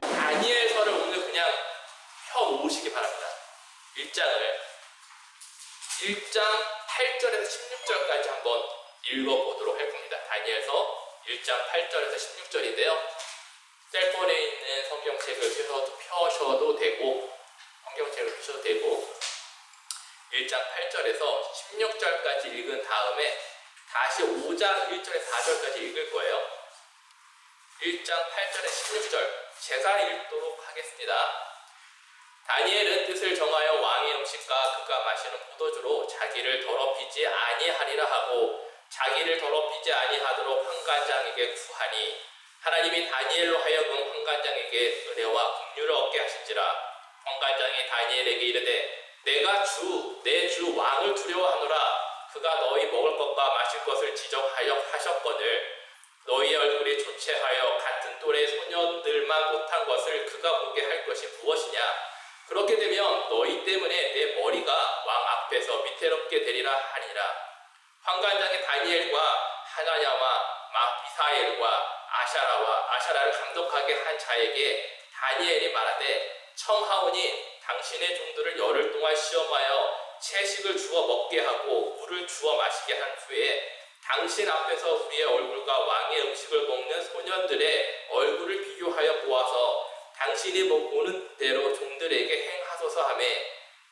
다니엘서를 오늘 그냥 펴놓으시기 바랍니다. 1장을 1장 8절에서 16절까지 한번 읽어보도록 할 겁니다. 다니엘서 1장 8절에서 16절인데요. 셀폰에 있는 성경책을 펴셔도 되고 성경책을 펴셔도 되고 1장 8절에서 16절까지 읽은 다음에 다시 5장 1절에 4절까지 읽을 거예요. 1장 8절에 16절 제가 읽도록 하겠습니다. 다니엘은 뜻을 정하여 왕의 음식과 그가 마시는 포도주로 자기를 더럽히지 아니하리라 하고 자기를 더럽히지 아니하도록 환관장에게 구하니 하나님이 다니엘로 하여금 환관장에게 은혜와 긍휼을 얻게 하신지라. 환관장이 다니엘에게 이르되 내가 내 주 왕을 두려워하노라. 그가 너희 먹을 것과 마실 것을 지적하여 하셨거늘 너희 얼굴이 조체하여 같은 또래 소년들만 못한 것을 그가 보게 할 것이 무엇이냐. 그렇게 되면 너희 때문에 내 머리가 왕 앞에서 위태롭게 되리라 하니라. 환관장이 다니엘과 하나냐와 미사엘과 아샤라를 감독하게 한 자에게 다니엘이 말하되 청하오니 당신의 종들을 열흘 동안 시험하여 채식을 주어 먹게 하고 물을 주어 마시게 한 후에 당신 앞에서 우리의 얼굴과 왕의 음식을 먹는 소년들의 얼굴을 비교하여 보아서 당신이 보는 대로 종들에게 행하소서 하며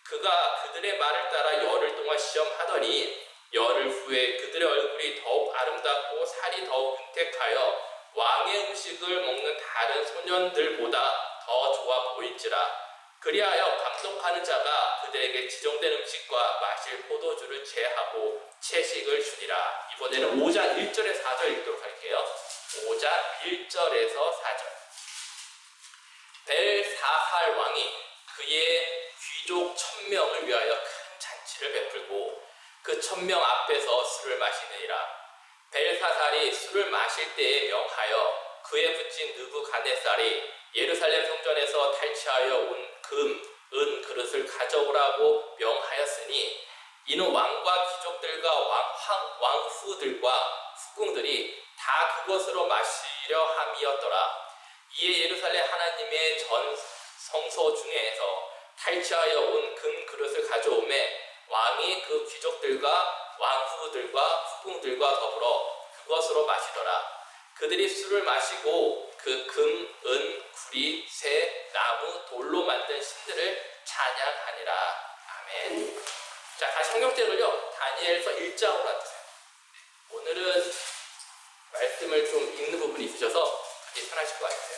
그가 그들의 말을 따라 열흘 동안 시험하더니 열흘 후에 그들의 얼굴이 더욱 아름답고 살이 더욱 윤택하여 왕의 음식을 먹는 다른 소년들보다 더 좋아 보일지라. 그리하여 감독하는 자가 그들에게 지정된 음식과 마실 포도주를 제하고 채식을 주니라. 이번에는 5장 1절에 4절 읽도록 할게요. 5장 1절에서 4절. 벨사살 왕이 그의 귀족 1000명을 위하여 큰 잔치를 베풀고 그 1000명 앞에서 술을 마시느니라. 벨사살이 술을 마실 때에 명하여 그에 붙인 느부갓네살이 예루살렘 성전에서 탈취하여 온 금, 은 그릇을 가져오라고 명하였으니 이는 왕과 귀족들과 왕후들과 후궁들이 다 그것으로 마시려 함이었더라. 이에 예루살렘 하나님의 전 성소 중에서 탈취하여 온 금 그릇을 가져오매 왕이 그 귀족들과 왕후들과 후궁들과 더불어 그것으로 마시더라. 그들이 술을 마시고 그 금, 은, 구리, 새, 나무, 돌로 만든 신들을 찬양하니라. 아멘. 자, 다시 성경책을요 다니엘서 1장으로 앉으세요. 오늘은 말씀을 좀 읽는 부분이 있으셔서 그게 편하실 것 같아요.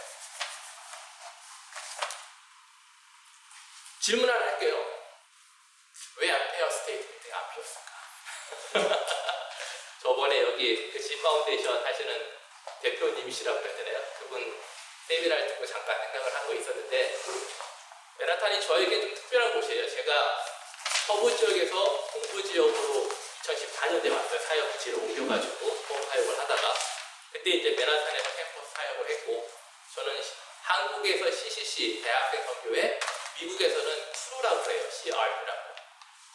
질문 하나 할게요. 왜 안페어 스테이트멘트가 안 필요했을까? 저번에 여기 그 C 파운데이션 하시는 대표님이시라고 그랬잖아요. 그분 세미나를 듣고 잠깐 생각을 한 거 있었는데 맨하탄이 저에게 좀 특별한 곳이에요. 제가 서부 지역에서 동부 지역으로 2014년에 왔어요. 사역지를 옮겨가지고 사역을 하다가 그때 이제 맨하탄에서 캠퍼스 사역을 했고 저는 한국에서 CCC 대학생 선교회, 미국에서는 크루라고 그래요. CR라고.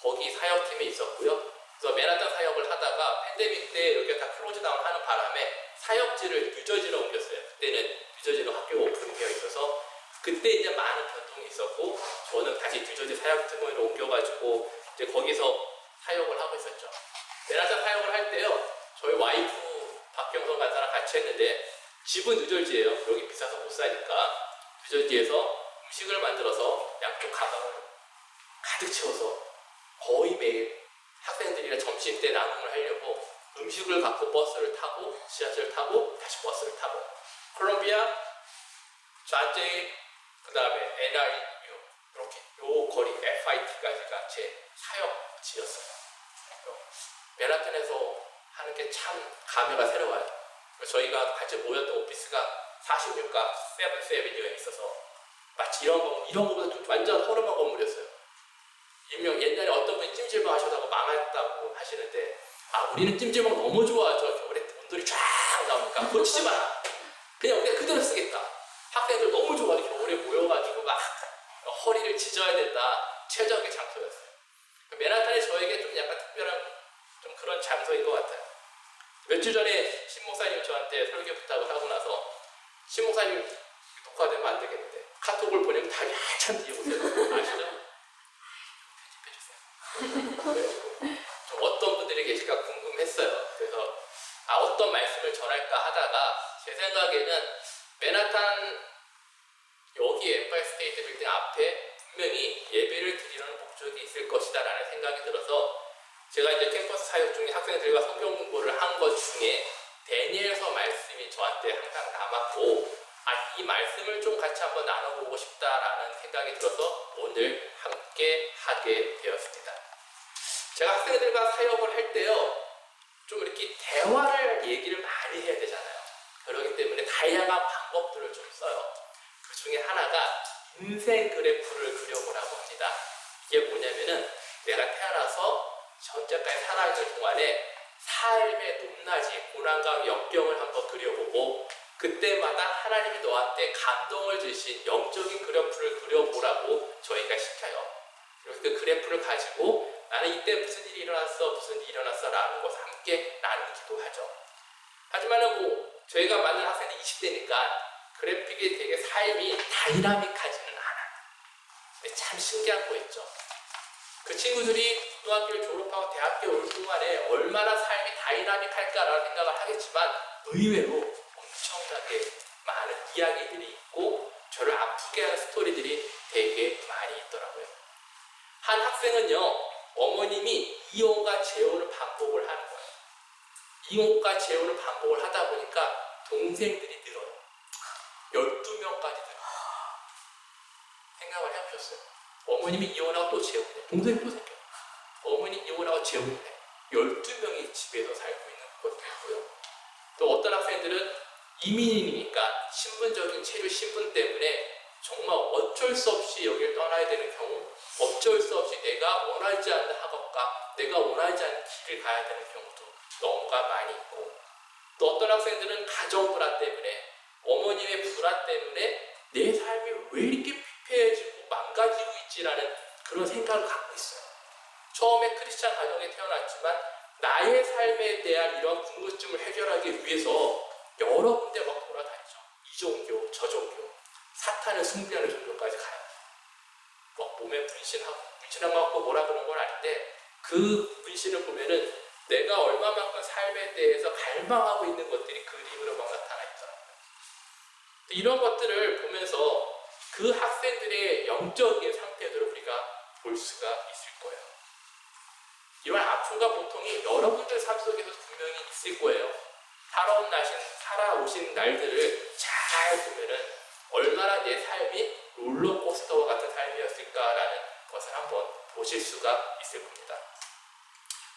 거기 사역팀에 있었고요. 그래서 맨하탄 사역을 하다가 팬데믹 때 이렇게 다 클로즈다운 하는 바람에 사역지를 뉴저지로 옮겼어요. 그때는 뉴저지로 학교가 오픈되어 있어서 그때 이제 많은 변동이 있었고 저는 다시 뉴저지 사역팀으로 옮겨가지고 이제 거기서 사역을 하고 있었죠. 맨하탄 사역을 할 때요. 저희 와이프 박경선 간사랑 같이 했는데 집은 뉴저지예요. 여기 비싸서 못 사니까 뉴저지에서 음식을 만들어서 양쪽 가방을 가득 채워서 거의 매일 학생들이랑 점심 때 나눔을 하려고 음식을 갖고 버스를 타고 지하철을 타고 다시 버스를 타고 콜롬비아, 잔제이, 그 다음에 NRU 이렇게 요 거리 FIT까지가 제 사역지였어요. 맨하탄에서 하는 게 참 감회가 새로워요. 저희가 같이 모였던 오피스가 46가 세븐스 애비뉴에 있어서 마치 이런 거보다 좀 완전 허름한 건물이었어요. 일명 옛날에 어떤 분이 찜질방 하셔다가 망했다고 하시는데 우리는 찜질방 너무 좋아하죠. 겨울에 온돌이 쫙 나오니까 그거 치지 마라. 그냥 우리가 그대로 쓰겠다. 학생들 너무 좋아하죠. 겨울에 모여가지고 막 허리를 지져야 된다. 최적의 장소였어요. 맨하탄이 저에게 좀 약간 특별한 좀 그런 장소인 것 같아요. 몇 주 전에 신목사님 저한테 설교 부탁을 하고 나서 신목사님 녹화되면 안 되겠는데 카톡을 보내면 답이 한참 뒤에 오세요. 아시죠? 편집해주세요. 좀 어떤 분들이 계실까 궁금했어요. 그래서 어떤 말씀을 전할까 하다가 제 생각에는 맨하탄 여기 엠파이어 스테이트 빌딩 앞에 분명히 예배를 드리는 목적이 있을 것이다 라는 생각이 들어서 제가 이제 캠퍼스 사역 중에 학생들과 성경 공부를 한 것 중에 다니엘서 말씀이 저한테 항상 남았고 이 말씀을 좀 같이 한번 나눠보고 싶다라는 생각이 들어서 오늘 함께 하게 되었습니다. 제가 학생들과 사역을 할 때요 좀 이렇게 대화를 얘기를 많이 해야 되잖아요. 그렇기 때문에 다양한 방법들을 좀 써요. 그 중에 하나가 인생 그래프를 그려보라고 합니다. 이게 뭐냐면은 내가 태어나서 현재까지 살아있는 동안에 삶의 높낮이, 고난과 역경을 한번 그려보고 그때마다 하나님이 너한테 감동을 주신 영적인 그래프를 그려보라고 저희가 시켜요. 그래서 그 그래프를 가지고 나는 이때 무슨 일이 일어났어, 무슨 일이 일어났어 라는 것을 함께 나누기도 하죠. 하지만은 저희가 만난 학생이 20대니까 그래픽이 되게 삶이 다이나믹하지는 않아요. 근데 참 신기한 거 있죠. 그 친구들이 고등학교를 졸업하고 대학교에 올 동안에 얼마나 삶이 다이나믹할까라는 생각을 하겠지만 의외로 엄청나게 많은 이야기들이 있고 저를 아프게 하는 스토리들이 되게 많이 있더라고요. 한 학생은요 어머님이 이혼과 재혼을 반복을 하는 거예요. 이혼과 재혼을 반복을 하다 보니까 동생들이 늘어요. 12명까지 늘어요. 생각을 해보셨어요? 어머님이 이혼하고 또 재혼해. 동생이 또 생겨요. 어머니 이혼하고 재혼해. 12명이 집에서 살고 있는 것도 있고요. 또 어떤 학생들은 이민인이니까 신분적인 체류 신분 때문에 정말 어쩔 수 없이 여기를 떠나야 되는 경우, 어쩔 수 없이 내가 원하지 않는 학업과 내가 원하지 않는 길을 가야 되는 경우도 너무가 많이 있고, 또 어떤 학생들은 가정 불안 때문에, 어머님의 불안 때문에 내 삶이 왜 이렇게 피폐해지고 망가지고 있지라는 그런 생각을 갖고 있어요. 처음에 크리스찬 가정에 태어났지만 나의 삶에 대한 이런 궁금증을 해결하기 위해서 여러 군데 막 돌아다니죠. 이 종교, 저 종교, 사탄을 숭배하는 종교까지 가요. 막 몸에 문신한 거 갖고 뭐라 그런 건 아닌데 그 문신을 보면은 내가 얼마만큼 삶에 대해서 갈망하고 있는 것들이 그림으로 막 나타나 있더라고요. 이런 것들을 보면서 그 학생들의 영적인 상태들을 우리가 볼 수가 있을 거예요. 이런 아픔과 고통이 여러분들 삶 속에서 분명히 있을 거예요. 살아오신 날들을 잘 보면은 얼마나 내 삶이 롤러코스터와 같은 삶이었을까라는 것을 한번 보실 수가 있을 겁니다.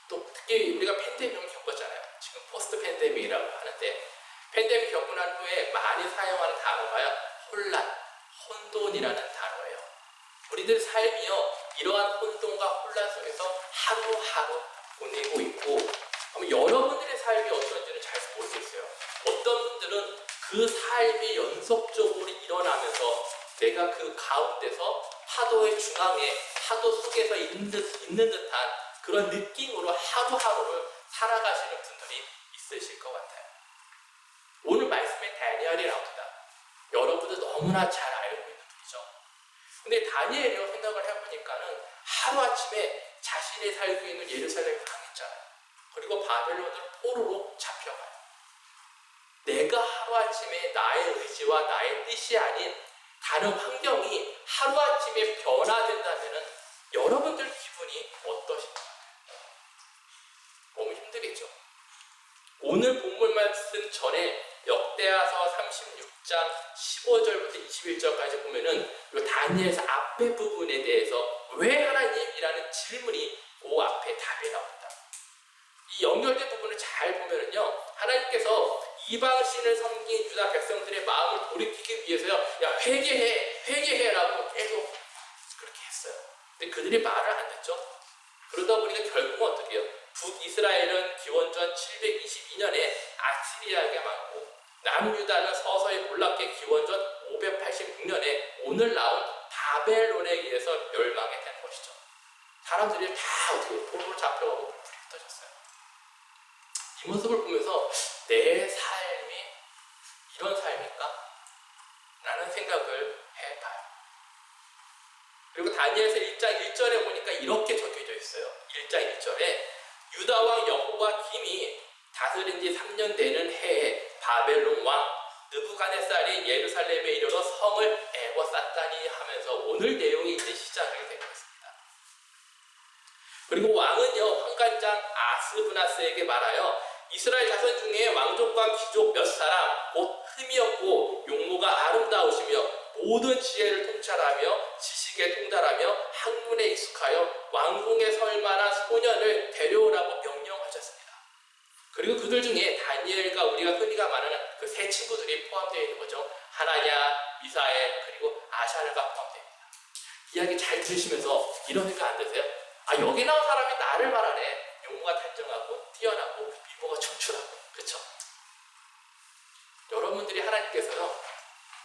또 특히 우리가 팬데믹을 겪었잖아요. 지금 포스트 팬데믹이라고 하는데 팬데믹 겪고 난 후에 많이 사용하는 단어가 혼란, 혼돈이라는 단어예요. 우리들 삶이요 이러한 혼돈과 혼란 속에서 하루하루 보내고 있고 여러분들의 삶이 어떤지는 잘 모르겠어요. 어떤 분들은 그 삶이 연속적으로 일어나면서 내가 그 가운데서 파도의 중앙에 파도 속에서 있는 듯한 그런 느낌으로 하루하루를 살아가시는 분들이 있으실 것 같아요. 오늘 말씀에 다니엘이 나옵니다. 여러분들 너무나 잘 알고 있는 분이죠. 근데 다니엘이요 생각을 해보니까는 하루아침에 자신이 살고 있는 예루살렘을 강했잖아요. 그리고 바벨론을 포로로 잡혀가요. 내가 하루아침에 나의 의지와 나의 뜻이 아닌 다른 환경이 하루아침에 변화된다면 여러분들 기분이 어떠신가요? 너무 힘들겠죠. 오늘 본문 말씀 전에 역대하서 36장 15절부터 21절까지 보면은 이 다니엘서 앞에 부분에 대해서 왜 하나님이라는 질문이 그 앞에 답이 나옵니다. 이 연결된 부분을 잘 보면은요, 하나님께서 이방신을 섬긴 유다 백성들의 마음을 돌이키기 위해서요, 야 회개해라고 계속 그렇게 했어요. 근데 그들이 말을 안 듣죠. 그러다 보니까 결국은 어떻게 해요? 북이스라엘은 기원전 722년에 아시리아에게 맞고 남유다는 서서히 몰락해 기원전 586년에 오늘 나온 바벨론에 의해서 멸망이 된 것이죠. 사람들이 다 어떻게 포로로 잡혀가고 불이 흩어졌어요. 이 모습을 보면서 내 삶이 이런 삶일까? 라는 생각을 해봐요. 그리고 다니엘서 1장 1절에 보니까 이렇게 적혀져 있어요. 1장 1절에 유다왕 여호야김이 다스린 지 3년 되는 해에 바벨론 왕 느부갓네살이 예루살렘에 이르러 성을 애워쌌다니 하면서 오늘 내용이 이제 시작이 되고 있습니다. 그리고 왕은요, 환관장 아스브나스에게 말하여 이스라엘 자손 중에 왕족과 귀족 몇 사람 곧 흠이 없고 용모가 아름다우시며 모든 지혜를 통찰하며 지식에 통달하며 학문에 익숙하여 왕궁에 설 만한 소년을 데려오라고 명령하셨습니다. 그리고 그들 중에 다니엘과 우리가 흔히가 말하는 그 세 친구들이 포함되어 있는 거죠. 하나냐, 미사엘, 그리고 아샤르가 포함됩니다. 이야기 잘 들으시면서 이런 생각 안 드세요? 아, 여기 나온 사람이 나를 말하네. 용모가 단정하고 뛰어나고 미모가 춤추라고. 그렇죠? 여러분들이 하나님께서요,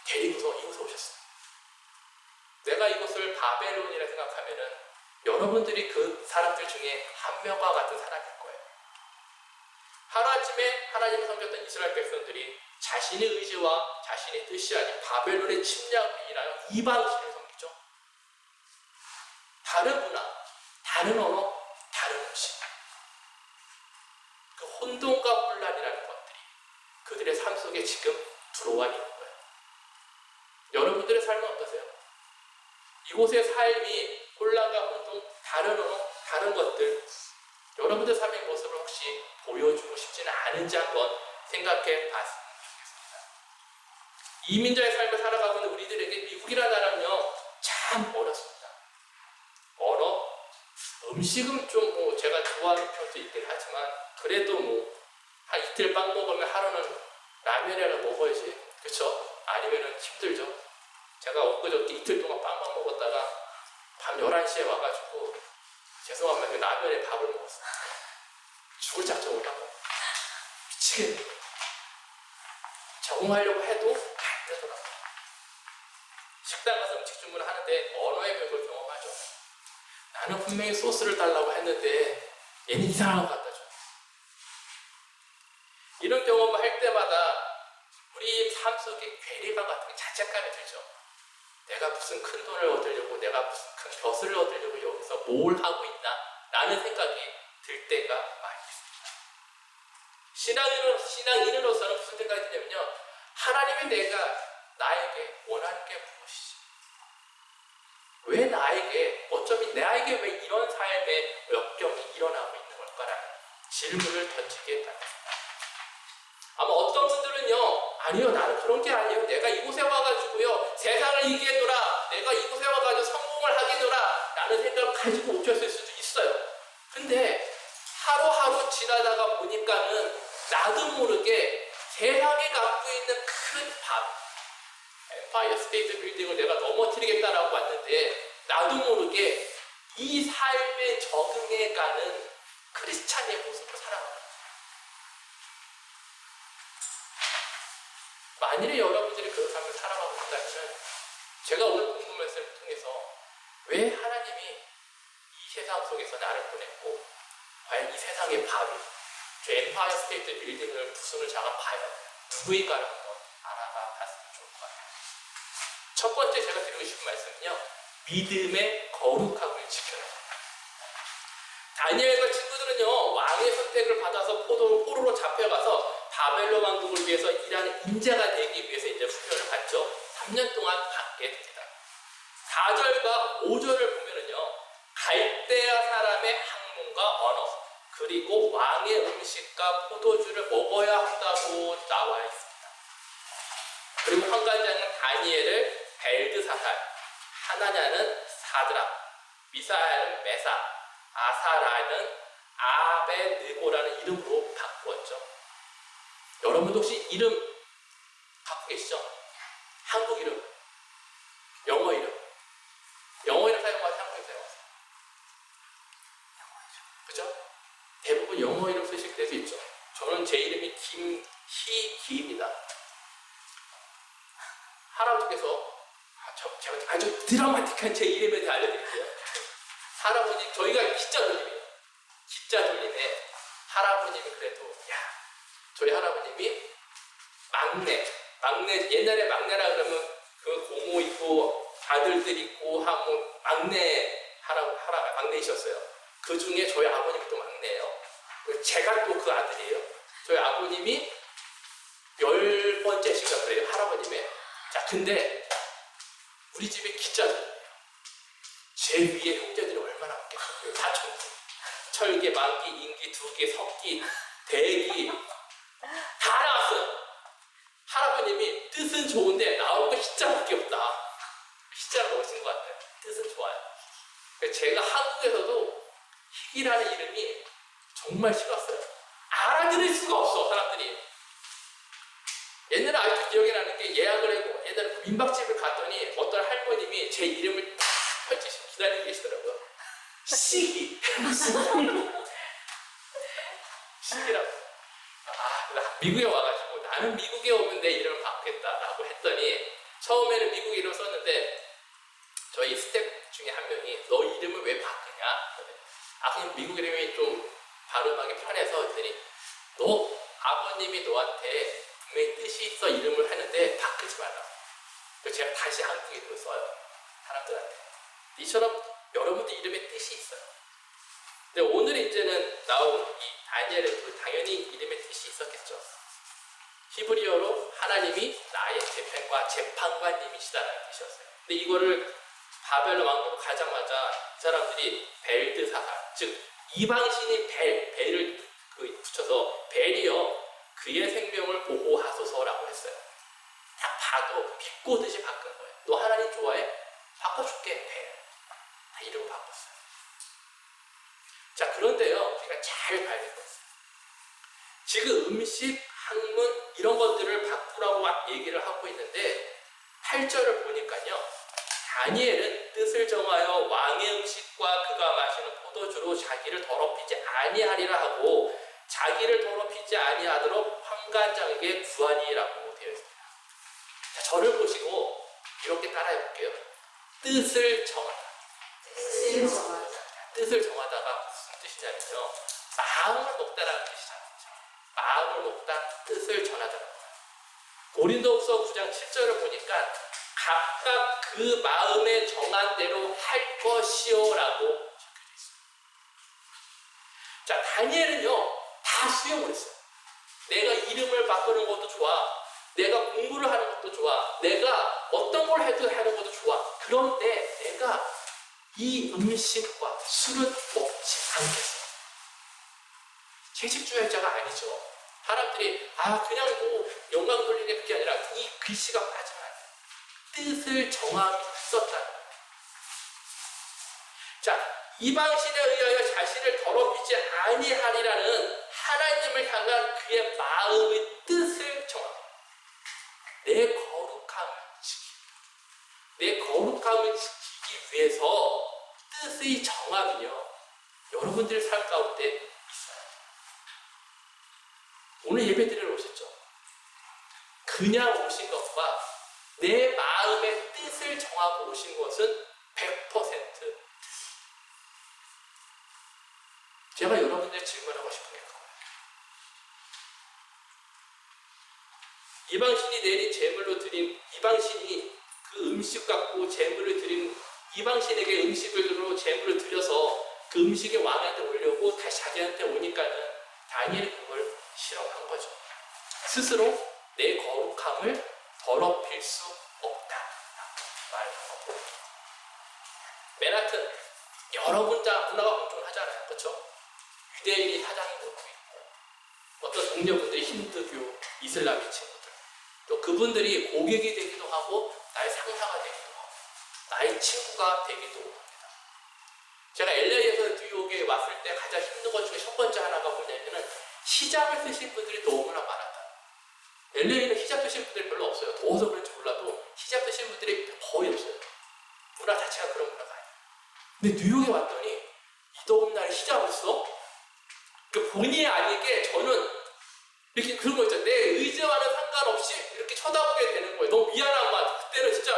데리고서 이곳에 오셨어요. 내가 이곳을 바벨론이라 생각하면은 여러분들이 그 사람들 중에 한 명과 같은 사람일 거예요. 하루아침에 하나님을 섬겼던 이스라엘 백성들이 자신의 의지와 자신의 뜻이 아닌 바벨론의 침략을 인하여 이방신을 섬기죠. 다른 문화, 다른 언어, 다른 음식. 그 혼돈과 혼란이라는 것들이 그들의 삶 속에 지금 들어와 있는 거예요. 여러분들의 삶은 어떠세요? 이곳의 삶이 혼란과 혼돈, 다른 언어, 다른 것들, 여러분들 삶의 모습을 혹시 보여주고 싶지는 않은지 한번 생각해 봤습니다. 이민자의 삶을 살아가고 있는 우리들에게 미국이라는 나라는요, 참 어렵습니다. 언어, 음식은 좀 뭐 제가 좋아하는 편도 있긴 하지만 그래도 뭐 한 이틀 빵 먹으면 하루는 라면이라도 먹어야지. 그쵸? 아니면은 힘들죠. 제가 엊그저께 이틀 동안 빵만 먹었다가 밤 11시에 와가지고 죄송합니다. 라면에 밥을 먹었어요. 죽을 작정을 하고 미치겠네. 적응하려고 해도 안 되더라고요. 식당 가서 음식 주문을 하는데 언어의 벽을 경험하죠. 나는 분명히 소스를 달라고 했는데 얘는 이상한 것 갖다 줘. 이런 경험을 할 때마다 우리 삶 속에 괴리감 같은 게 자책감이 들죠. 내가 무슨 큰 돈을 얻으려고, 내가 무슨 큰 벼슬을 얻으려고 여기서 뭘 하고 있나? 라는 생각이 들 때가 많이 있습니다. 신앙인으로서는 무슨 생각이 드냐면요, 하나님이 나에게 원하는 게 무엇이지? 왜 나에게, 어쩌면 나에게 왜 이런 삶의 역경이 일어나고 있는 걸까라는 질문을 던지게 됩니다. 아마 어떤 분들은요, 아니요, 나는 그런 게 아니에요. 내가 이곳에 와가지고요, 세상을 이기노라, 내가 이곳에 와가지고 성공을 하겠노라 라는 생각을 가지고 오셨을 수도 있어요. 근데 하루하루 지나다가 보니까는 나도 모르게 세상에 갖고 있는 큰 밤, 엠파이어 스테이트 빌딩을 내가 넘어뜨리겠다라고 왔는데 나도 모르게 이 삶에 적응해가는 크리스찬의 모습을 살아갑니다. 만일에 여러분들이 그 삶을 살아가고 있다면 제가 오늘 본문 말씀을 통해서 왜 하나님이 이 세상 속에서 나를 보냈고 과연 이 세상의 밥이 저 엠파이어 스테이트 빌딩을 부수는 자가 과연 누구인가를 한번 알아가 봤으면 좋을 것 같아요. 첫 번째 제가 드리고 싶은 말씀은요, 믿음의 거룩함을 지켜야 합니다. 다니엘과 친구들은요, 왕의 선택을 받아서 포로로 잡혀가서 바벨론 왕국을 위해서 일하는 인재가 되기 위해서 이제 훈련을 받죠. 3년 동안 받게 됩니다. 4절과 5절을 보면은요, 갈대아 사람의 학문과 언어, 그리고 왕의 음식과 포도주를 먹어야 한다고 나와 있습니다. 그리고 환관장은 다니엘을 벨드사살, 하나냐는 사드락, 미사엘은 메사, 아사라는 아베느고라는 이름으로 바꾸었죠. 여러분도 혹시 이름 갖고 계시죠? 한국 이름, 영어 이름. 영어 이름 사용하세요? 한국 이름 사용하세요? 그죠? 대부분 영어 이름 쓰실 때도 있죠. 저는 제 이름이 김희기입니다. 할아버지께서 제가 아주 드라마틱한 제 이름에 대해 알려드릴게요. 할아버지, 저희가 기자 돌림이에요. 기자 돌림에 할아버님이 그래도 야, 저희 할아버님이 막내 옛날에 막내라 그러면 그 고모 있고 아들들 있고 하고 막내이셨어요. 그 중에 저희 아버님이 또 막내예요. 제가 또 그 아들이에요. 저희 아버님이 10번째신가 그래요, 할아버님의. 자, 근데 우리 집에 기자들이에요. 제 위에 형제들이 얼마나 많겠어요. 사촌, 철기, 만기, 인기, 두기, 석기, 대기 다 나왔어요. 할아버님이 뜻은 좋은데 나오는 거 희자밖에 없다. 희자가 멋진 것 같아요. 뜻은 좋아요. 제가 한국에서도 희기라는 이름이 정말 싫었어요. 알아들을 수가 없어, 사람들이. 옛날에 아직도 기억이 나는 게 예약을 하고 옛날에 민박집을 갔더니 어떤 할머님이 제 이름을 딱 펼치시고 기다리고 계시더라고요. 시기. 시기라고. 미국에 와가지고 나는 미국에 오면 내 이름을 바꾸겠다라고 했더니 처음에는 미국 이름을 썼는데 저희 스태프 중에 한 명이 너 이름을 왜 바꾸냐? 그냥 미국 이름이 좀 발음하기 편해서 했더니 너 아버님이 너한테 분명히 뜻이 있어 이름을 하는데 바꾸지 말라. 그래서 제가 다시 한국 이름을 써요. 사람들한테. 이처럼 여러분들 이름에 뜻이 있어요. 근데 오늘 이제는 나온 이 다니엘에도 당연히 이름에 뜻이 있었겠죠. 히브리어로 하나님이 나의 재판과 재판관님이시다라는 뜻이었어요. 근데 이거를 바벨론 왕국으로 가자마자 이 사람들이 벨드사살, 즉 이방신인 벨을 붙여서 벨이여 그의 생명을 보호하소서라고 했어요. 딱 봐도 비꼬듯이 바꾼 거예요. 너 하나님 좋아해? 바꿔줄게, 벨. 다 이름 바꿨어요. 자, 그런데요, 우리가 잘 봐야 될 것 있어요. 지금 음식, 학문 이런 것들을 바꾸라고 얘기를 하고 있는데 8절을 보니까요. 다니엘은 뜻을 정하여 왕의 음식과 그가 마시는 포도주로 자기를 더럽히지 아니하리라 하고 자기를 더럽히지 아니하도록 환관장에게 구하니라고 되어 있습니다. 자, 저를 보시고 이렇게 따라해 볼게요. 뜻을 정하다. 뜻을 정하다가 무슨 뜻이냐면요. 마음을 먹다라는 뜻이잖아요. 마음을 먹다, 뜻을 전하다라는 거예요. 고린도후서 9장 7절을 보니까 각각 그 마음에 정한 대로 할 것이요라고 적혀져 있어요. 자, 다니엘은요 다 수용을 했어요. 내가 이름을 바꾸는 것도 좋아. 내가 공부를 하는 것도 좋아. 내가 어떤 걸 해도 하는 것도 좋아. 그런데 내가 이 음식과 술은 먹지 않겠어. 채식주의자가 아니죠. 사람들이 그냥 뭐 영광 돌리는 그게 아니라 이 글씨가 빠져나요. 뜻을 정함이 있었다는 거예요. 자, 이방신에 의하여 자신을 더럽히지 아니하리라는 하나님을 향한 그의 마음의 뜻을 정합니다. 내 거룩함을 지킵니다. 내 거룩함을 지키기 위해서 뜻의 정함이요. 여러분들의 삶 가운데 있어요. 오늘 예배 드리러 오셨죠? 그냥 오신 것과 내 마음의 뜻을 정하고 오신 것은 100% 제가 여러분들 질문하고 싶은 게 그거예요. 이방신이 내린 제물로 드린 이방신이 그 음식 갖고 제물을 드린 이방신에게 음식으로 제물을 드려서 그 음식의 왕한테 올려고 다시 자기한테 오니까는 다니엘이 그걸 실험한 거죠. 스스로 내 거룩함을 더럽힐 수 없다. 말한 거고. 맨하튼 여러 문화가 공존하잖아요. 그렇죠? 유대인이 사장이 되고 있고 어떤 동료분들이 힌두교, 이슬람의 친구들 또 그분들이 고객이 되기도 하고 나의 상사가 되기도 하고 나의 친구가 되기도 합니다. 제가 LA에서 뉴욕에 왔을 때 가장 힘든 것 중에 첫 번째 하나가 뭐냐면은 히잡을 쓰신 분들이 너무나 많았다. LA는 히잡 쓰신 분들이 별로 없어요. 더워서 그런지 몰라도 히잡 쓰신 분들이 거의 없어요. 문화 자체가 그런 문화가 아니에요. 근데 뉴욕에 왔더니 이 더운 날에 히잡을 써? 그 본의 아니게 저는 이렇게 그런 거 있잖아요. 내 의지와는 상관없이 이렇게 쳐다보게 되는 거예요. 너무 미안한 말. 그때는 진짜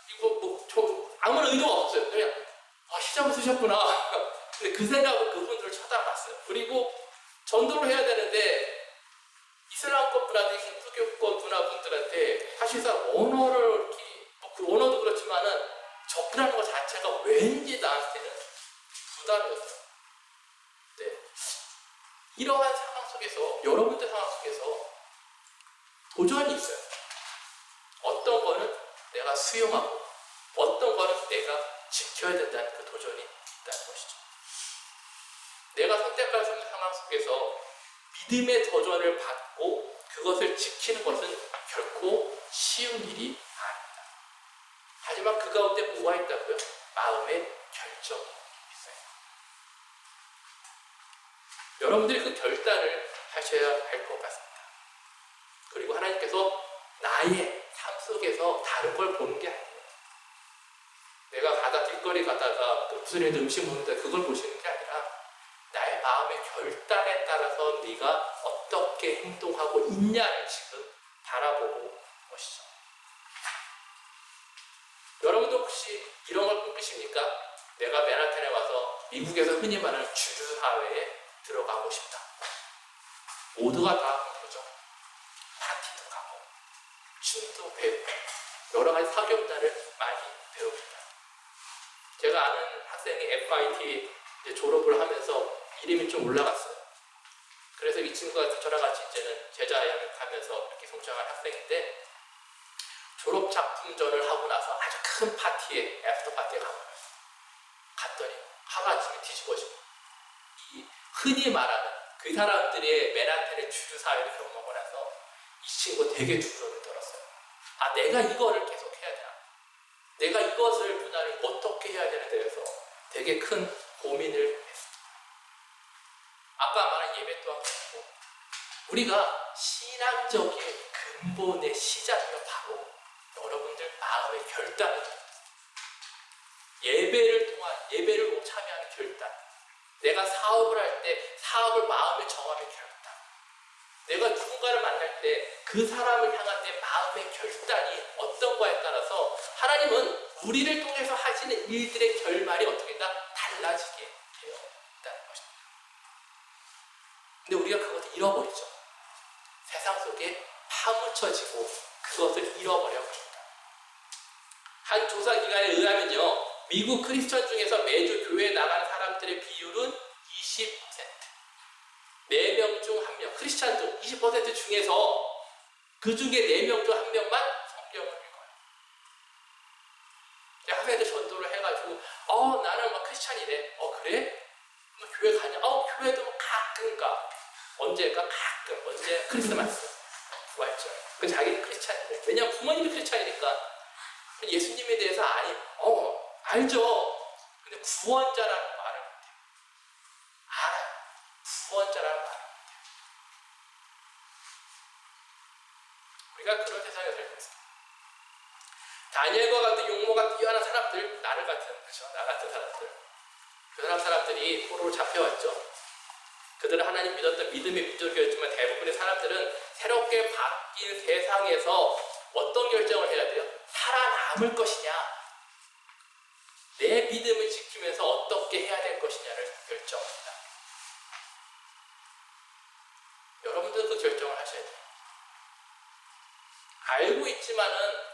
이거 저 아무런 의도가 없어요. 그냥 히잡을 쓰셨구나. 근데 그 생각으로 그분들을 쳐다봤어요. 그리고 전도를 해야 되는데 사실상 언어를 이렇게 그 언어도 그렇지만은 접근하는 것 자체가 왠지 나한테는 부담이었어요. 네. 이러한 상황 속에서 여러분들 상황 속에서 도전이 있어요. 어떤 거는 내가 수용하고 어떤 거는 내가 지켜야 된다는 그 도전이 있다는 것이죠. 내가 선택할 상황 속에서 믿음의 도전을 받고 그것을 지키는 것은 결코 쉬운 일이 아닙니다. 하지만 그 가운데 뭐가 있다고요? 마음의 결정이 있어요. 여러분들이 그 결단을 하셔야 할 것 같습니다. 그리고 하나님께서 나의 삶 속에서 다른 걸 보는 게 아니에요. 내가 길거리 가다가 무슨 애들 음식 먹는다 그걸 보시는 게 아니라 나의 마음의 결단에 따라서 네가 어떻게 행동하고 있냐를 지금 바라보고 보시죠. 여러분도 혹시 이런 걸 꿈꾸십니까? 내가 맨하탄에 와서 미국에서 흔히 말하는 주류사회에 들어가고 싶다. 모두가 다 그러죠. 파티도 가고 춤도 배우고 여러 가지 사교육단을 많이 배웁니다. 제가 아는 학생이 FIT 졸업을 하면서 이름이 좀 올라갔어요. 그래서 이 친구가 저랑 같이 이제는 제자양을 가면서 이렇게 성장한 학생인데 졸업 작품전을 하고 나서 아주 큰 파티에 애프터 파티에 갔더니 하루아침에 뒤집어지고 이 흔히 말하는 그 사람들의 맨하탄의 주류 사회를 경험하고 나서 이 친구가 되게 두려움을 떨었어요. 아, 내가 이거를 계속 해야 되나? 내가 이것을 문화를 어떻게 해야 되는 데에서 되게 큰 고민을 했습니다. 아까 말한 예배 또한 그렇고 우리가 신앙적인 근본의 시작은 바로 여러분들 마음의 결단입니다. 예배를 통한 예배를 참여하는 결단, 내가 사업을 할 때 사업을 마음에 정하는 결단, 내가 누군가를 만날 때 그 사람을 향한 내 마음의 결단이 어떤 거에 따라서 하나님은 우리를 통해서 하시는 일들의 결말이 어떻게 달라지게 되어 있다는 것입니다. 근데 우리가 그것을 잃어버리죠. 세상 속에 파묻혀지고 그것을 잃어버려 버립니다. 한 조사 기관에 의하면요, 미국 크리스천 중에서 매주 교회에 나가는 사람들의 비율은 20%. 4명 중 1명, 크리스찬도 20% 중에서 그 중에 4명 중 1명만 성경을 읽어요. 학생들 전도를 해가지고, 나는 막 크리스찬이래. 그래? 뭐 교회 가냐? 교회도 뭐 가끔 가. 언제가? 가끔. 언제? 크리스마스. 부활절. 그 자기는 크리스찬이래. 왜냐면 부모님이 크리스찬이니까. 예수님에 대해서 알죠. 근데 구원자라는 말을 못해요. 알아요. 구원자라는 말을 못해요. 우리가 그런 세상에 살고 있습니다. 다니엘과 같은 용모가 뛰어난 사람들, 나 같은 사람들. 그 사람들이 포로로 잡혀왔죠. 그들은 하나님 믿었던 믿음의 민족이었지만 대부분의 사람들은 새롭게 바뀐 세상에서 어떤 결정을 해야 돼요? 살아남을 것이냐, 내 믿음을 지키면서 어떻게 해야 될 것이냐를 결정합니다. 여러분들은 그 결정을 하셔야 돼요. 알고 있지만은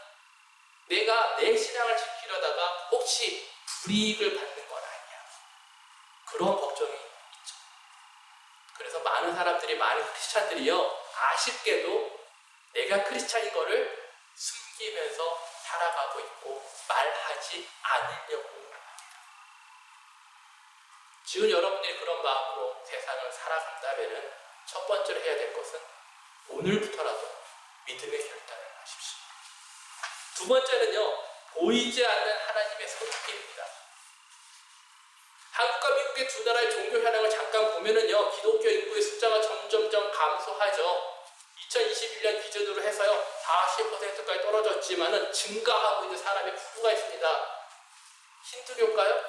내가 내 신앙을 지키려다가 혹시 불이익을 받는 건 아니야. 그런 걱정이 있죠. 그래서 많은 사람들이, 많은 크리스찬들이요, 아쉽게도 내가 크리스찬인 거를 숨기면서 살아가고 있고 말하지 않으려고 합니다. 지금 여러분들이 그런 마음으로 세상을 살아간다면 첫 번째로 해야 될 것은 오늘부터라도 믿음의 결단을 하십시오. 두 번째는요, 보이지 않는 하나님의 손길입니다. 한국과 미국의 두 나라의 종교 현황을 잠깐 보면은요, 기독교 인구의 숫자가 점점점 감소하죠. 2021년 기준으로 해서요, 40%까지 떨어졌지만은 증가하고 있는 사람의 부류가 있습니다. 힌두교일까요?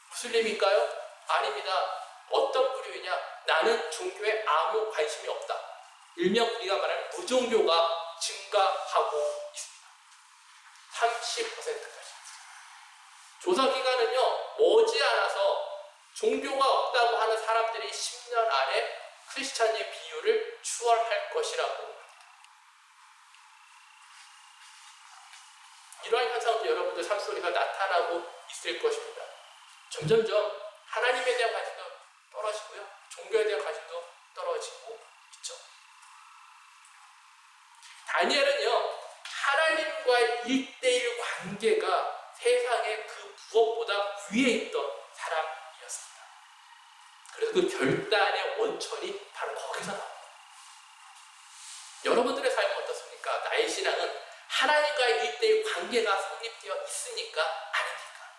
무슬림일까요? 아닙니다. 어떤 부류이냐? 나는 종교에 아무 관심이 없다. 일명 우리가 말하는 무종교가 증가하고 있습니다. 30%까지. 조사 기간은요, 머지않아서 종교가 없다고 하는 사람들이 10년 안에 크리스찬의 비율을 추월할 것이라고 합니다. 이러한 현상도 여러분들 삶 속에서 나타나고 있을 것입니다. 점점점 하나님에 대한 관심도 떨어지고요. 종교에 대한 관심도 떨어지고 있죠. 다니엘은요, 하나님과의 1대1 관계가 세상의 그 무엇보다 위에 있던 사람이었습니다. 그래서 그 결단의 원천이 바로 거기서 나옵니다. 여러분들의 삶은 어떻습니까? 나의 신앙은 하나님과의 1대1 관계가 성립되어 있으니까 아닙니까?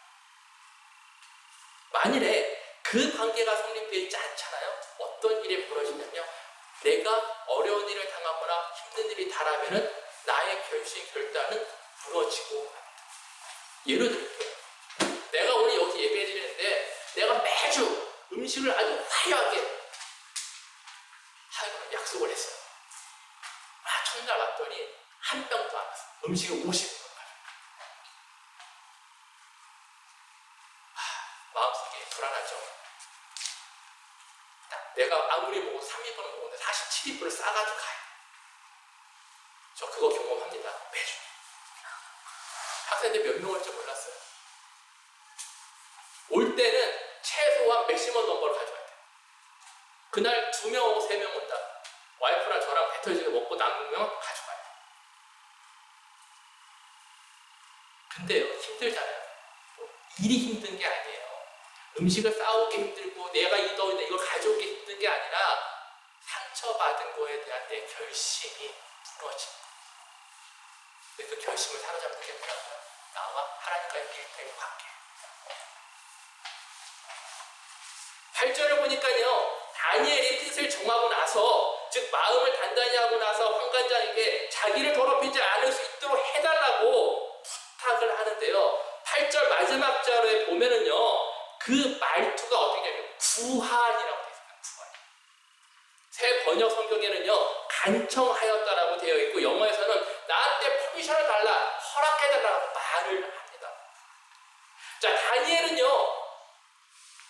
만일에 그 관계가 성립되어 있지 않잖아요. 어떤 일이 벌어지냐면 내가 어려운 일을 당하거나 힘든 일이 닿으면 나의 결단은 무너지고 합니다. 예를 들게요. 내가 오늘 여기 예배 드리는데 내가 매주 음식을 아주 화려하게 하기로 약속을 했어요. 첫날 왔더니 한 병도 안 왔어요. 음식이 50인 가요. 마음속에 불안하죠. 내가 아무리 먹어도 3인분을 먹었는데 47인분을 싸가지고 가요. 저 그거 경험합니다. 매주. 학생들 몇 명 올지 몰랐어요. 올 때는 최소한 맥시멈 넘버를 가져와야 돼요. 그날 2명 오고 3명 온다. 와이프랑 저랑 배 터지게 먹고 남으면 가져가야 돼요. 근데요, 힘들잖아요. 일이 힘든 게 아니에요. 음식을 싸우기 힘들고 내가 이걸 가져오기 힘든 게 아니라 상처받은 거에 대한 내 결심이 무너집니다. 그 결심을 사로잡는 게 뭐라고요? 나와 하나님과의 밀도의 관계. 8절을 보니까요, 다니엘이 뜻을 정하고 나서, 즉 마음을 단단히 하고 나서 환관장에게 자기를 더럽히지 않을 수 있도록 해달라고 부탁을 하는데요. 8절 마지막 절에 보면은요, 그 말투가 어떻게 되냐면 구한이라고 되어 있습니다. 구한. 새 번역 성경에는요, 간청하였다라고 되어 있고, 영어에서는 나한테 퍼미션을 달라, 허락해달라고 말을 합니다. 자, 다니엘은요,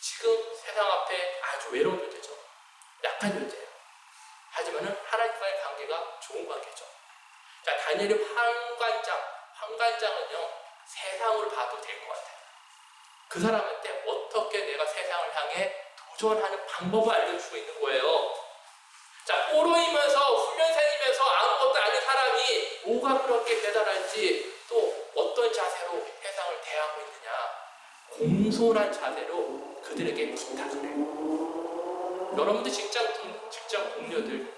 지금 세상 앞에 아주 외로운 존재죠. 약한 존재예요. 하지만은 하나님과의 관계가 좋은 관계죠. 자, 다니엘의 환관장은요, 세상으로 봐도 될 것 같아요. 그 사람한테 어떻게 내가 세상을 향해 도전하는 방법을 알려주고 있는 거예요. 자, 포로이면서 훈련생이면서 아무것도 아닌 사람이 뭐가 그렇게 대단한지, 또 어떤 자세로 세상을 대하고 있느냐, 공손한 자세로 그들에게 부탁을 해요. 여러분들 직장 동료들,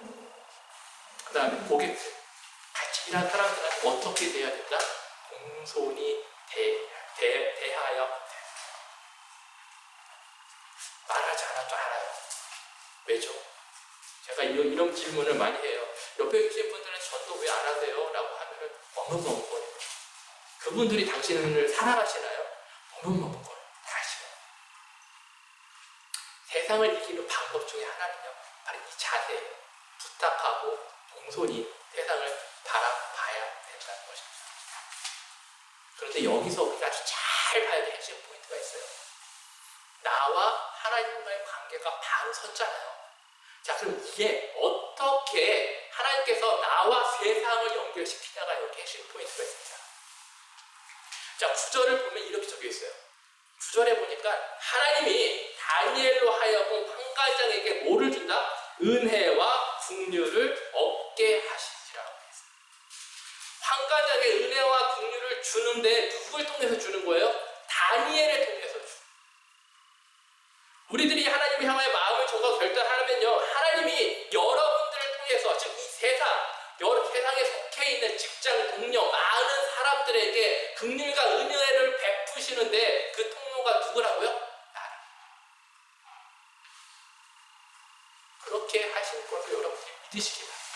그 다음에 고객들, 같이 일하는 사람들한테 어떻게 대해야 된다? 공손히 대하여 돼요. 말하지 않아도 알아요. 왜죠? 제가 이런 질문을 많이 해요. 옆에 계신 분들은 전도 왜 안 하세요? 라고 하면은 머뭇머뭇거려요. 그분들이 당신을 사랑하시나요? 머뭇머뭇거려요. 다 아시나요? 세상을 이기는 방법 중에 하나는요, 바로 이 자세예요. 부탁하고 공손히 세상을 바라봐야 된다는 것입니다. 그런데 여기서 우리가 아주 잘 봐야 될 핵심 포인트가 있어요. 나와 하나님과의 관계가 바로 섰잖아요. 자, 그럼 이게 어떻게 하나님께서 나와 세상을 연결시키냐가 여기 핵심 포인트가 있습니다. 자, 9절을 보면 이렇게 적혀 있어요. 9절에 보니까 하나님이 다니엘로 하여금 환관장에게 뭐를 준다? 은혜와 긍휼을 얻게 하시지라고 했어요. 환관장에게 은혜와 긍휼을 주는데 누굴 통해서 주는 거예요? 다니엘을 통해서 주는 거예요. 우리들이 하나님을 향하여 마음을 접어 결단하면요, 하나님이 여러분들을 통해서, 즉 이 세상에 속해 있는 직장, 동료, 많은 사람들에게 긍휼과 은혜를 베푸시는데 그 통로가 누구라고요? 나라. 그렇게 하신 것을 여러분들이 믿으시기 바랍니다.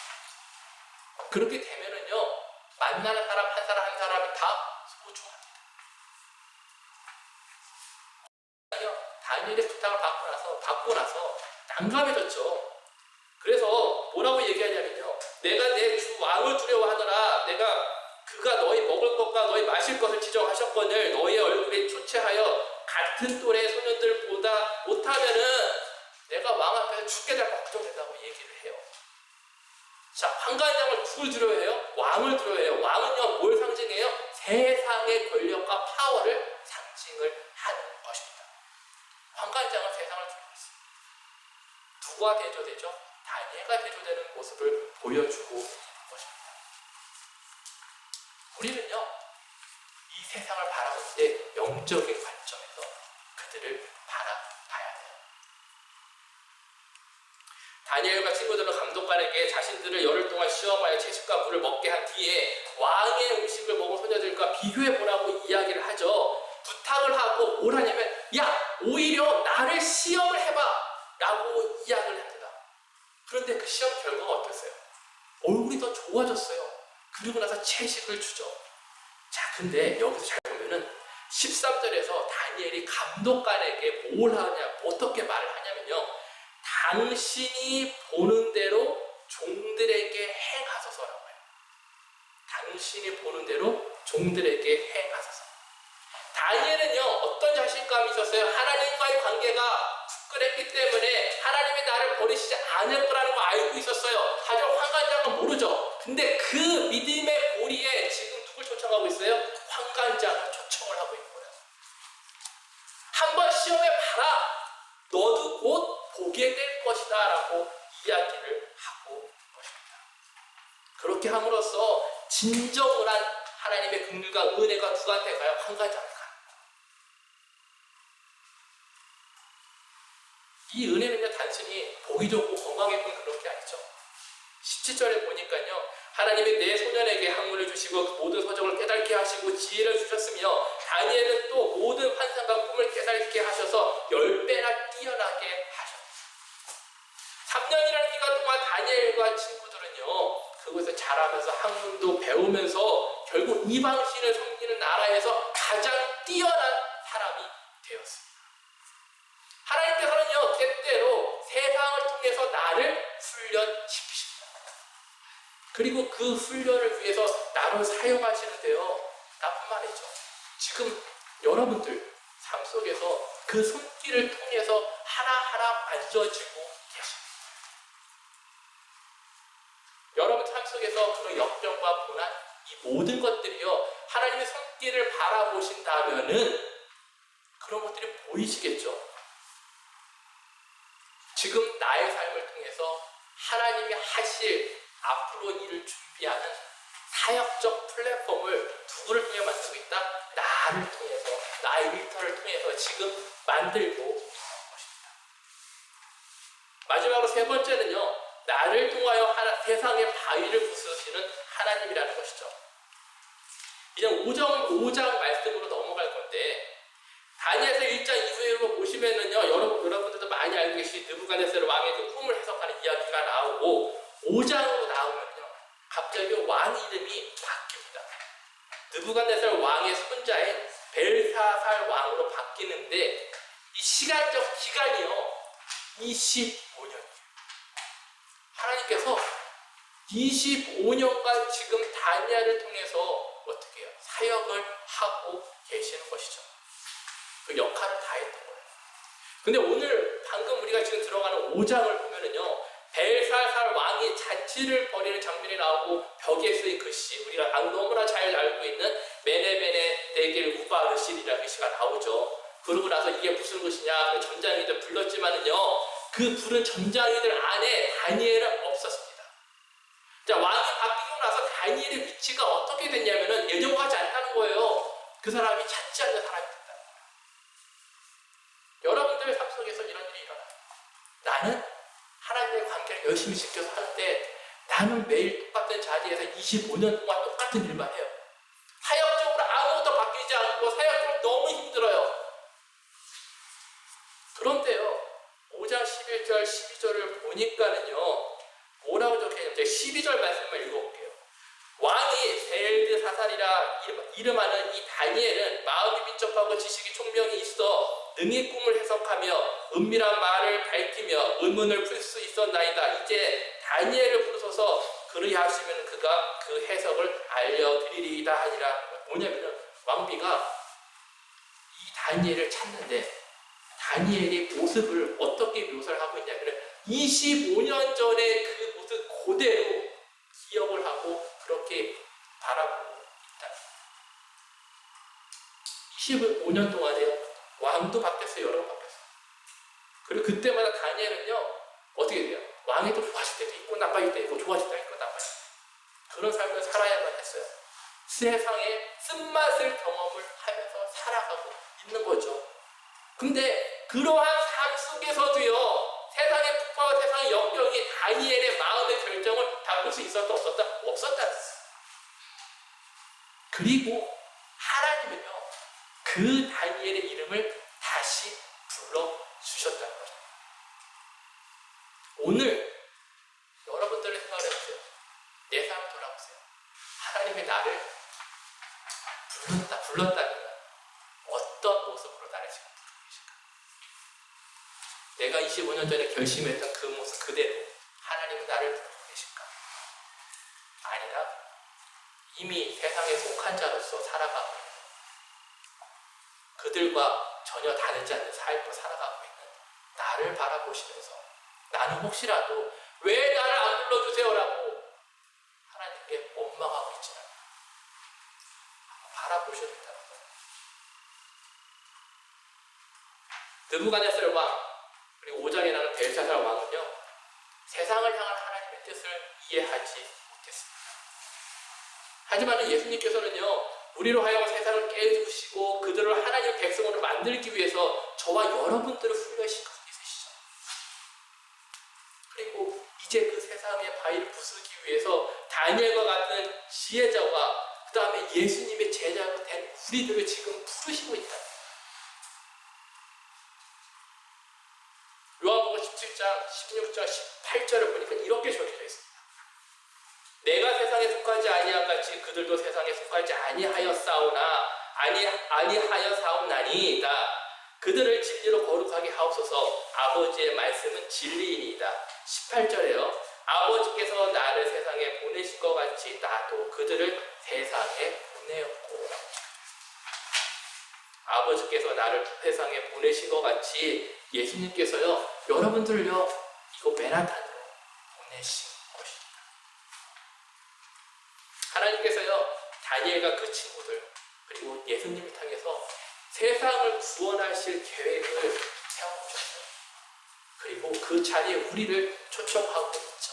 그렇게 되면은요, 만나는 사람 한 사람이 다 소중합니다. 다니엘의 부탁을 받고 나서 난감해졌죠. 그래서 뭐라고 얘기하냐면요, 내가 내 주 왕을 두려워하더라. 그가 너희 먹을 것과 너희 마실 것을 지정하셨거늘 너희의 얼굴에 초췌하여 같은 또래 소년들보다 못하면은 내가 왕 앞에서 죽게 될 걱정된다고 얘기를 해요. 자, 환관장을 누굴 두려워해요? 왕을 두려워해요. 왕은요, 뭘 상징해요? 세상의 권력과 파워를 상징을 하는 것입니다. 환관장은 세상을 두려웠습니다. 누가 대조되죠? 다니엘가 대조되는 모습을 보여주고 있는 것입니다. 우리는요, 이 세상을 바라볼 때 영적인 관점에서 그들을 바라봐야 돼요. 다니엘과 친구들은 감독관에게 자신들을 열흘 동안 시험하여 채식과 물을 먹게 한 뒤에 왕의 음식을 먹은 소녀들과 비교해보라고 이야기를 하죠. 부탁을 하고 뭘 하냐면, 야, 오히려 나를 시험을 해봐 라고 이야기를 합니다. 그런데 그 시험 결과가 어땠어요? 얼굴이 더 좋아졌어요. 그리고 나서 채식을 주죠. 자, 근데 여기서 잘 보면은 13절에서 다니엘이 감독관에게 뭘 하냐, 어떻게 말을 하냐면요, 당신이 보는 대로 종들에게 행하소서라고 해요. 당신이 보는 대로 종들에게 행하소서. 다니엘은요, 어떤 자신감이 있었어요? 하나님과의 관계가 굳건했기 때문에 하나님이 나를 버리시지 않을 거라는 거 알고 있었어요. 하지만 환관장은 모르죠. 근데 그 믿음의 고리에 지금 누굴 초청하고 있어요? 환관장을 초청을 하고 있는 거예요. 한번 시험해 봐라. 너도 곧 보게 될 것이다 라고 이야기를 하고 있는 것입니다. 그렇게 함으로써 진정한 하나님의 긍휼과 은혜가 누구한테 가요? 환관장에 가요. 이 은혜는요, 단순히 보기 좋고 건강했던 그런 게 아니죠. 17절에 보니까요, 하나님이 내 소년에게 학문을 주시고 그 모든 서적을 깨닫게 하시고 지혜를 주셨으며, 다니엘은 또 모든 환상과 꿈을 깨닫게 하셔서 10배나 뛰어나게 하셨습니다. 3년이라는 기간 동안 다니엘과 친구들은요, 그곳에서 자라면서 학문도 배우면서 결국 이방신을 섬기는 나라에서 가장 뛰어난 사람이 되었습니다. 하나님께서는요, 때때로 세상을 통해서 나를 훈련시키십니다. 그리고 그 훈련을 위해서 나를 사용하시는데요, 나쁜 말이죠. 지금 여러분들 삶 속에서 그 손길을 통해서 하나하나 만져지고 계십니다. 여러분 삶 속에서 그런 역경과 고난, 이 모든 것들이요, 하나님의 손길을 바라보신다면은 그런 것들이 보이시겠죠. 지금 나의 삶을 통해서 하나님이 하실 앞으로 일을 준비하는 사역적 플랫폼을 누구를 통해 만들고 있다? 나를 통해서, 나의 일터를 통해서 지금 만들고 있는 것입니다. 마지막으로 세 번째는요, 나를 통하여 세상의 바위를 부수시는 하나님이라는 것이죠. 이제 5장 말씀으로 넘어갈 건데, 다니엘서 1장 이후로 보시면은요, 여러분들도 많이 알고 계신 느부갓네살 왕의 그 꿈을 해석하는 이야기가 나오고, 5장으로 나오면요, 갑자기 왕 이름이 바뀝니다. 느부갓네살 왕의 손자인 벨사살 왕으로 바뀌는데, 이 시간적 기간이요, 25년이에요. 하나님께서 25년간 지금 다니엘을 통해서 어떻게 해요? 사역을 하고 계시는 것이죠. 그 역할을 다 했던 거예요. 근데 오늘 방금 우리가 지금 들어가는 5장을 보면은요, 벨사살 왕이 자치를 벌이는 장면이 나오고, 벽에 쓰인 글씨, 우리가 너무나 잘 알고 있는 메네메네 데겔 우바르실이라는 글씨가 나오죠. 그러고 나서 이게 무슨 글씨냐, 그 점장이들 불렀지만은요, 그 부른 점장이들 안에 다니엘은 없었습니다. 자, 왕이 바뀌고 나서 다니엘의 위치가 어떻게 됐냐면은 예정하지 않다는 거예요. 그 사람이 찾지 않는 사람입니다. 여러분들의 삶 속에서 이런 일이 일어나요. 나는 하나님의 관계를 열심히 지켜서 하는데, 나는 매일 똑같은 자리에서 25년 동안 똑같은 일만 해요. 사역적으로 아무것도 바뀌지 않고 사역적으로 너무 힘들어요. 그런데요, 5장 11절 12절을 보니까는요, 뭐라고 적혀있는지 12절 말씀을 읽어볼게요. 왕이 벨드사살이라 이름하는 이 다니엘은 마음이 민첩하고 지식이 총명이 있어 능히 꿈을 해석하며 은밀한 말을 밝히며 의문을 풀 수 있었나이다. 이제 다니엘을 부르소서, 그리하시면 그가 그 해석을 알려드리리이다 하니라. 뭐냐면은 왕비가 이 다니엘을 찾는데, 다니엘의 모습을 어떻게 묘사를 하고 있냐면 25년 전의 그 모습 그대로 기억을 하고 그렇게 바라보고 있다. 15년 동안에요. 왕도 바뀌었어요. 여러 번 바뀌었어요. 그리고 그때마다 다니엘은요, 어떻게 돼요? 왕이 또 좋아질 때도 있고, 나빠질 때도 있고, 좋아질 때도 있고, 나빠질 때도 있고. 그런 삶을 살아야만 했어요. 세상의 쓴맛을 경험을 하면서 살아가고 있는 거죠. 근데 그러한 삶 속에서도요, 세상의 풍파와 세상의 역경이 다니엘의 마음의 결정을 바꿀 수 있었다, 없었다? 없었다는 거예요. 그리고 하나님은요, 그 다니엘의 이름을 다시 불러주셨다는 거죠. 오늘 여러분들의 생각을 해보세요. 내 삶을 돌아보세요. 하나님의 나를 불렀다면 어떤 모습으로 나를 지금 부르고 계실까? 내가 25년 전에 결심했던 그 모습 그대로 하나님은 나를 부르고 계실까? 아니라 이미 세상에 속한 자로서 살아가고 있는, 그들과 전혀 다르지 않는 삶을 살아가고 있는 나를 바라보시면서 나는 혹시라도 왜 나를 안 불러주세요라고 하나님께 원망하고 있지는 바라보셔야 된다는 거예요. 느부갓네살 왕, 그리고 5장에 나오는 벨사살 왕은요, 세상을 향한 하나님의 뜻을 이해하지 못했습니다. 하지만 예수님께서는요, 우리로 하여금 세상을 깨우시고 그들을 하나님의 백성으로 만들기 위해서 저와 여러분들을 훈련시키고 있으시죠. 그리고 이제 그 세상의 바위를 부수기 위해서 다니엘과 같은 지혜자와 그 다음에 예수님의 제자로 된 우리들을 지금 부르시고 있다. 요한복음 17장, 16장, 18절을 보니까 이렇게 적혀져 있습니다. 내가 세상에 속하지 아니한 같이 그들도 세상에 속하지 아니하였사오나 아니하여사옵나니이다. 그들을 진리로 거룩하게 하옵소서. 아버지의 말씀은 진리이니이다. 18절에요. 아버지께서 나를 세상에 보내신 것 같이 나도 그들을 세상에 보내었고. 아버지께서 나를 세상에 보내신 것 같이 예수님께서요, 여러분들을요, 이거 맨하탄으로 보내신 것입니다. 하나님께서요, 다니엘과 그 친구들, 그리고 예수님을 통해서 세상을 구원하실 계획을 세워보셨어요. 그리고 그 자리에 우리를 초청하고 있죠.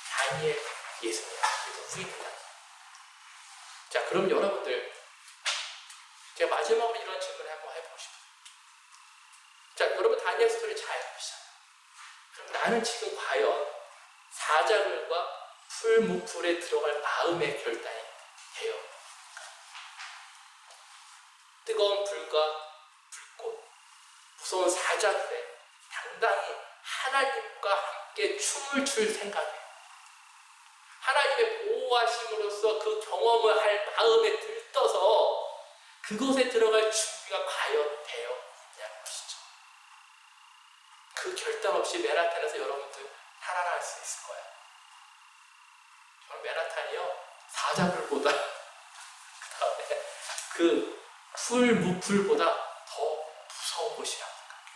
다니엘, 예수님, 그리고 우리입니다. 자, 그럼 여러분들, 제가 마지막으로 이런 질문을 한번 해보고 싶어요. 자, 여러분 다니엘 스토리 잘 보시잖아요. 그럼 나는 지금 과연 사자굴과 풀무풀에 들어갈 마음의 결단이 돼요. 뜨거운 불과 불꽃, 무서운 사자굴에 당당히 하나님과 함께 춤을 출 생각이에요. 하나님의 보호하심으로써 그 경험을 할 마음에 들떠서 그곳에 들어갈 준비가 과연 되어 있냐는 것이죠. 그 결단 없이 맨하탄에서 여러분들 살아날 수 있을 거예요. 저는 맨하탄이요, 사자굴보다 그 다음에 그 풀무풀보다 더 무서운 곳이라고 생각해요.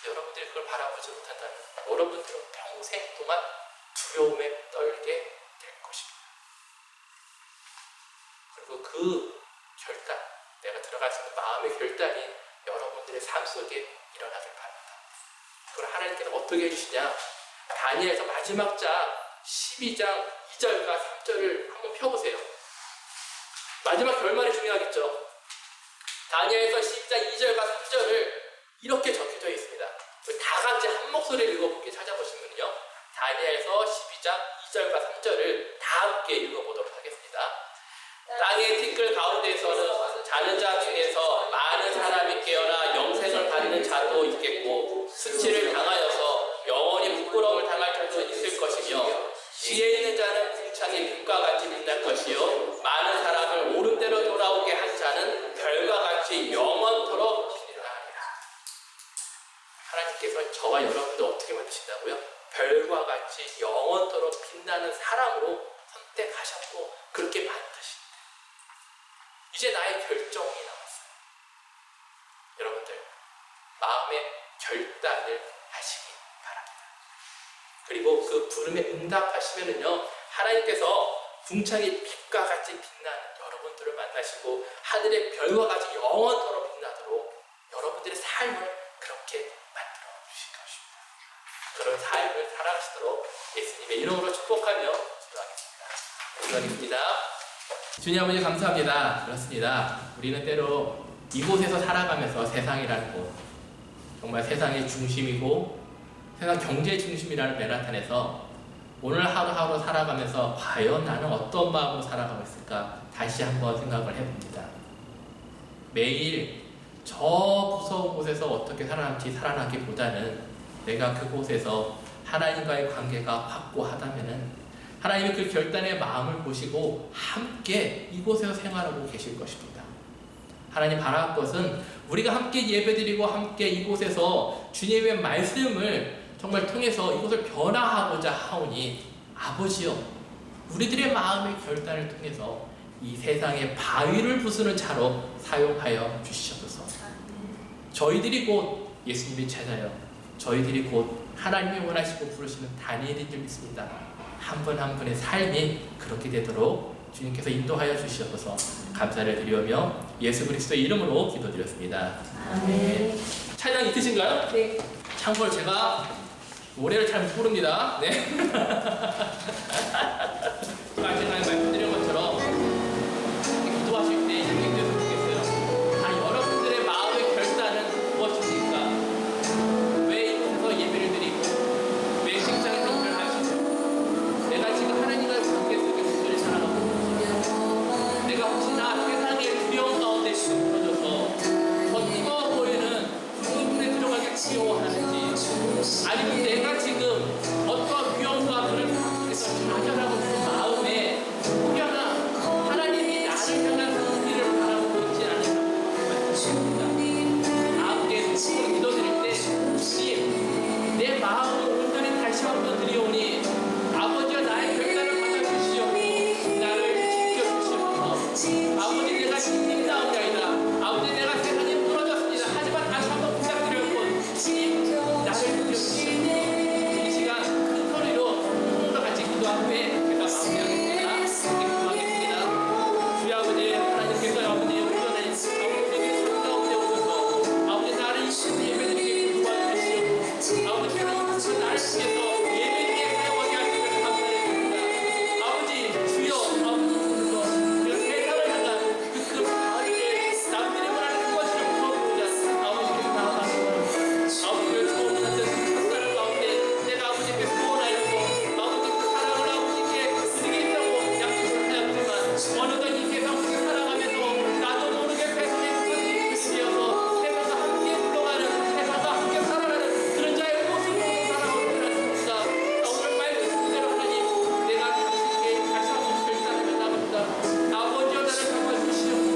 여러분들이 그걸 바라보지 못한다면 여러분들은 평생 동안 두려움에 떨게 될 것입니다. 그리고 그 결단, 내가 들어갈 수 있는 마음의 결단이 여러분들의 삶 속에 일어나길 바랍니다. 그걸 하나님께서 어떻게 해주시냐? 다니엘서 마지막 장 12장 2절과 3절을 한번 펴보세요. 마지막 결말이 중요하겠죠. 다니엘서 12장 2절과 3절을 이렇게 적혀져 있습니다. 다 같이 한 목소리를 읽어보기 찾아보시면요, 다니엘서 12장 2절과 3절을 다 함께 읽어보도록 하겠습니다. 땅의 티끌 가운데에서는 자는 자 중에서 많은 사람이 깨어나 영생을 가리는 자도 있겠고, 수치를 당하여서 영원히 부끄러움을 당할 자도 있을 것이며, 지혜 있는 자는 궁창의 빛과 같이 빛날 것이요, 많은 사람을 옳은 대로 돌아오게 한 자는 별과 같이 영원토록 빛나리라. 하나님께서 저와 여러분들 어떻게 만드신다고요? 별과 같이 영원토록 빛나는 사람으로 선택하셨고 그렇게 만드십니다. 이제 나의 결정이 남았어요. 여러분들 마음의 결단을 하시기 바랍니다. 그리고 그 부름에 응답하시면은요, 하나님께서 궁창의 빛과 같이 빛나는 여러분들을 만나시고 하늘의 별과 같이 영원토록 빛나도록 여러분들의 삶을 그렇게 만들어 주실 것입니다. 그런 삶을 살아가시도록 예수님의 이름으로 축복하며 기도하겠습니다. 주님 아버지 감사합니다. 그렇습니다. 우리는 때로 이곳에서 살아가면서 세상이라는 곳, 정말 세상의 중심이고 세상 경제 중심이라는 메라탄에서 오늘 하루하루 살아가면서 과연 나는 어떤 마음으로 살아가고 있을까 다시 한번 생각을 해봅니다. 매일 저 무서운 곳에서 어떻게 살아남기보다는 내가 그곳에서 하나님과의 관계가 확고하다면은 하나님이 그 결단의 마음을 보시고 함께 이곳에서 생활하고 계실 것입니다. 하나님 바라는 것은 우리가 함께 예배드리고 함께 이곳에서 주님의 말씀을 정말 통해서 이곳을 변화하고자 하오니 아버지여 우리들의 마음의 결단을 통해서 이 세상의 바위를 부수는 자로 사용하여 주시옵소서. 저희들이 곧 예수님의 제자여 저희들이 곧 하나님이 원하시고 부르시는 다니엘인 줄 믿습니다. 한 분 한 분의 삶이 그렇게 되도록 주님께서 인도하여 주시옵소서. 감사를 드리오며 예수 그리스도의 이름으로 기도드렸습니다. 아멘. 찬양 있으신가요? 네. 참고로 제가 노래를 잘 모릅니다. 네. 제가 말씀드린 것처럼 기도하실 때 이렇게 되었으면 좋겠어요. 아, 여러분들의 마음의 결단은 무엇입니까? 왜 이곳에서 예배를 드리고 왜 직장에서 일을 하시고 내가 지금 하나님과의 관계 속에 문제를 살아가고 있는 내가 혹시나 세상의 두려움 가운데 지금 무너져서 더 뜨거워 보이는 불에 들어가기 두려워하는지 아니면 내가 지금 어떠한 위험과 그런 상황에서 좌절하고 있는 마음에 혹여나 하나님이 나를 향한 승리를 바라보고 있지 않을까 말씀드립니다. 함께 속으로 기도드릴 때 주님 내 마음을 온전히 다시 한번 드리오니 아버지와 나의 결단을 받아주시옵고 나를 지켜주시옵소서. 아버지 내가 힘나오나이다. 아버지 내가 세상에 무너졌습니다. 하지만 다시 한번 부탁드렸고 주님 나를 지켜주시옵소서. 이 시간 큰 소리로 조금더 같이 기도한 후에 제가 마무리하겠습니다. 기도하겠습니다. 주여 아버지 하나님께서 아버지 온전한 아버지의 손 가운데 오셔서 아버지 나를 이곳에 예배드리게 도와주시옵고 아버지께서 이곳에 나를 통해서 예배드리게 사용하게 하시면 감사드립니다. 아버지 주여 아버지께서 그 세상을 향한 그 바위에 남들이 말하는 것을 물어보자 아버지께서 나아가시고 아버지를 소원하는 그 첫사랑 가운데 내가 아버지께 소원하였고 아버지 그 사랑을 아버지께 드리겠다고 약속을 하였지만 어느덧 이 세상 속에 살아가면서 나도 모르게 세상의 그것들이 되어서 세상과 함께 흘러가는 세상과 함께 살아가는 그런 자의 모습으로 살아가고 있습니다. 오늘 말씀대로 하나님 내가 당신께 다시 한번 결단하며 나갑니다. 아버지여 나를 잡아주시옵고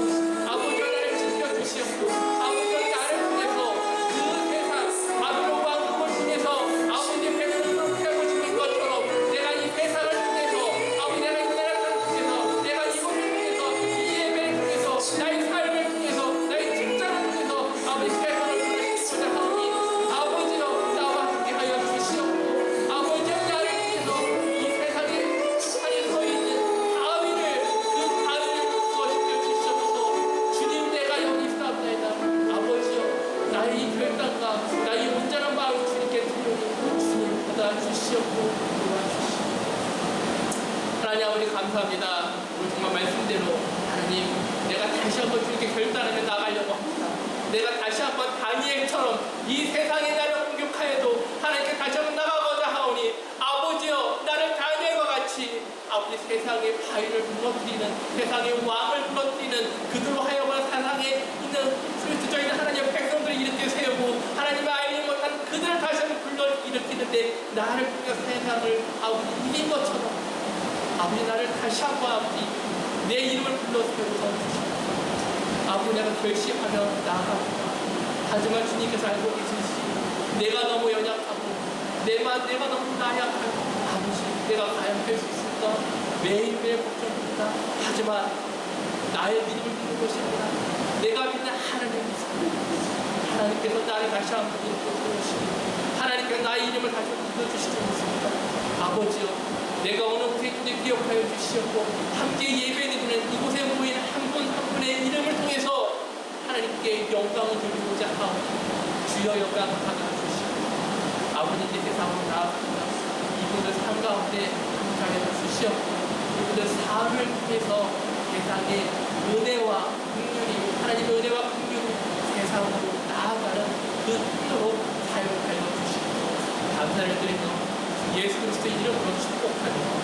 아버지여 나를 지켜주시옵고 아버지여 나를 통해서 그 세상 바벨론 왕국을 통해서 아버지의 백성을 세우시는 것처럼 내가 이 세상을 통해서 아버지 내가 이 나라를 통해서 내가 이곳을 통해서 이 예배를 통해서 나의 삶을 통해서 나의 직장을 통해서 아버지 세상을 통해서 하오니 아버지여 나와 함께 하여 주시옵고 아버지여 나를 통해서 이 세상에 산에 서 있는 바위를 그 바위를 부어시켜 주시옵소서. 주님 내가 여기 있사옵나이다. 아버지여 나의 이 결단과 나의 온전한 마음을 주님께 드리오니 주님 받아주시옵고 도와주시옵소서. 하나님 아버지 감사합니다. 오늘 정말 말씀대로 하나님 내가 다시 한번 주님께 결단하며 나가려고 합니다. 내가 다시 한번 다니엘처럼 이 세상이 나를 공격하여도 하나님께 다시 한번 나가고자 하오니 아버지여 나를 다니엘과 같이 아버지 세상의 바위를 무너뜨리는 세상의 왕을 무너뜨리는 그들로 하여금 세상에 있는 스위트져 있는 하나님의 백성들을 일으켜 세우고 하나님의 알지 못한 그들을 다시 한번 불러 일으키는데 나를 통해 세상을 아버지 이긴 것처럼 아버지 나를 다시 한번 아버지 내 이름을 불러 세워서 주시옵소서. 아버지 내가 결심하며 나아갑니다. 하지만 주님께서 알고 계시지 내가 너무 연약하고 내가 너무 나약하고 아버지 내가 과연 될 수 있을까 매일매일 걱정입니다. 하지만 나의 믿음을 믿는 것이 아니라 내가 믿는 하나님의 믿습니다. 하나님께서 나를 다시 한번 이렇게 세우시고 하나님께서 나의 이름을 다시 불러주시기 원합니다. 아버지여 내가 오는 곳에 있는지 기억하여 주시옵고 함께 예배드리는 이곳에 모인 한 분 한 분의 이름을 통해서 하나님께 영광을 드리고자 하오. 주여 영광을 받아 주시옵고 아버지 이제 세상으로 나아갑니다. 이분들 삶 가운데 함께하여 주시옵고 이분들 삶을 통해서 세상의 은혜와 긍휼이 하나님의 은혜와 긍휼이 세상으로 나아가는 그 통로로 사용하여 주시옵고 감사를 드리며 예수 그리스도의 이름으로 축복하며